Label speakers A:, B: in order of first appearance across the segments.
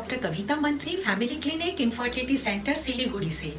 A: Doctor कविता मंत्री, family clinic infertility centre Siliguri से।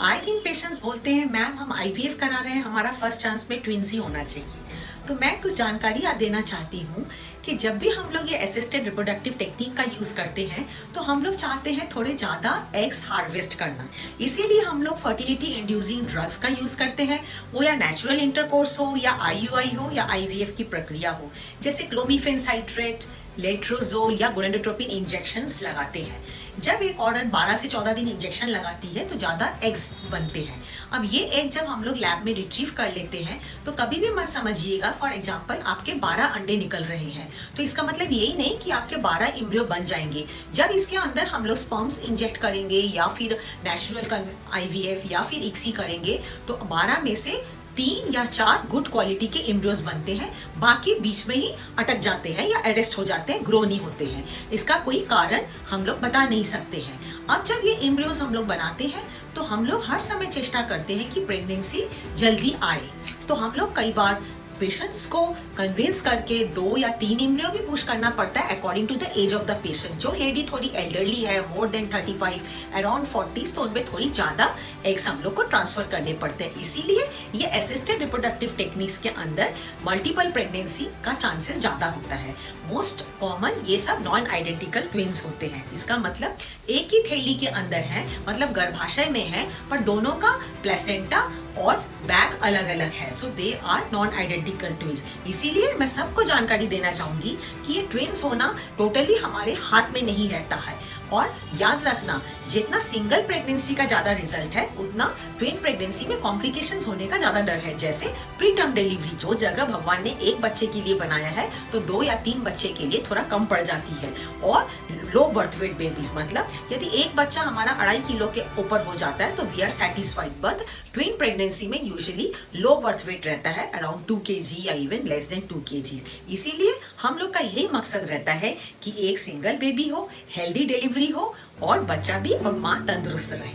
A: आए दिन पेशेंट्स बोलते हैं मैम हम आईवीएफ करा रहे हैं, हमारा फर्स्ट चांस में ट्विंस ही होना चाहिए। तो मैं कुछ जानकारी देना चाहती हूँ कि जब भी हम लोग ये असिस्टेड रिप्रोडक्टिव टेक्निक का यूज़ करते हैं तो हम लोग चाहते हैं थोड़े ज़्यादा एग्स हार्वेस्ट करना। इसीलिए हम लोग फर्टिलिटी इंड्यूसिंग ड्रग्स का यूज़ करते हैं, वो या नेचुरल इंटरकोर्स हो या आईयूआई हो या आईवीएफ की प्रक्रिया हो, जैसे क्लोमिफेन साइट्रेट, लेट्रोजोल या गोनाडोट्रोपिन इंजेक्शंस लगाते हैं। जब एक औरत 12 से 14 दिन इंजेक्शन लगाती है तो ज़्यादा एग्स बनते हैं। अब ये एग जब हम लोग लैब में रिट्रीव कर लेते हैं तो कभी भी मत समझिएगा फॉर एग्जांपल आपके 12 अंडे निकल रहे हैं तो इसका मतलब यही नहीं कि आपके 12 एम्ब्रियो बन जाएंगे। जब इसके अंदर हम लोग स्पर्म्स इंजेक्ट करेंगे या फिर नेचुरल आईवीएफ या फिर इक्सी करेंगे तो 12 में से 3 या 4 गुड क्वालिटी के एम्ब्रियोज बनते हैं, बाकी बीच में ही अटक जाते हैं या अरेस्ट हो जाते हैं, ग्रो नहीं होते हैं। इसका कोई कारण हम लोग बता नहीं सकते हैं। अब जब ये एम्ब्रियोज हम लोग बनाते हैं तो हम लोग हर समय चेष्टा करते हैं कि प्रेगनेंसी जल्दी आए। तो हम लोग कई बार पेशेंट्स को कन्विंस करके 2 या 3 एम्ब्रियो भी पुश करना पड़ता है according to the age of the patient. जो लेडी थोड़ी एल्डरली है, मोर देन 35, अराउंड 40, तो उनमें थोड़ी ज़्यादा एग्स हम लोग को ट्रांसफर करने पड़ते हैं। इसीलिए ये असिस्टेड रिप्रोडक्टिव टेक्निक्स के अंदर मल्टीपल प्रेगनेंसी का चांसेस ज़्यादा होता है। मोस्ट कॉमन ये सब नॉन आइडेंटिकल ट्विंस होते हैं। इसका मतलब एक ही थैली के अंदर है, मतलब गर्भाशय में है, पर दोनों का प्लेसेंटा और बैग अलग अलग है। So they are non identical twins. इसीलिए मैं सबको जानकारी देना चाहूंगी कि ये ट्विंस होना टोटली हमारे हाथ में नहीं रहता है। और याद रखना, जितना सिंगल प्रेगनेंसी का ज़्यादा रिजल्ट है उतना ट्विन प्रेगनेंसी में कॉम्प्लिकेशंस होने का ज़्यादा डर है। जैसे प्री टर्म डिलीवरी, जो जगह भगवान ने एक बच्चे के लिए बनाया है तो 2 या 3 बच्चे के लिए थोड़ा कम पड़ जाती है। और लो बर्थ वेट बेबीज, मतलब यदि एक बच्चा हमारा 2.5 किलो के ऊपर हो जाता है तो we are satisfied. But twin pregnancy में यूजुअली लो बर्थ वेट रहता है, अराउंड 2 kg या इवन लेस देन 2 kg। इसीलिए हम लोग का यही मकसद रहता है कि एक सिंगल बेबी हो, हेल्दी डिलीवरी हो और बच्चा भी और माँ तंदुरुस्त रहे।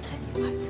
A: धन्यवाद।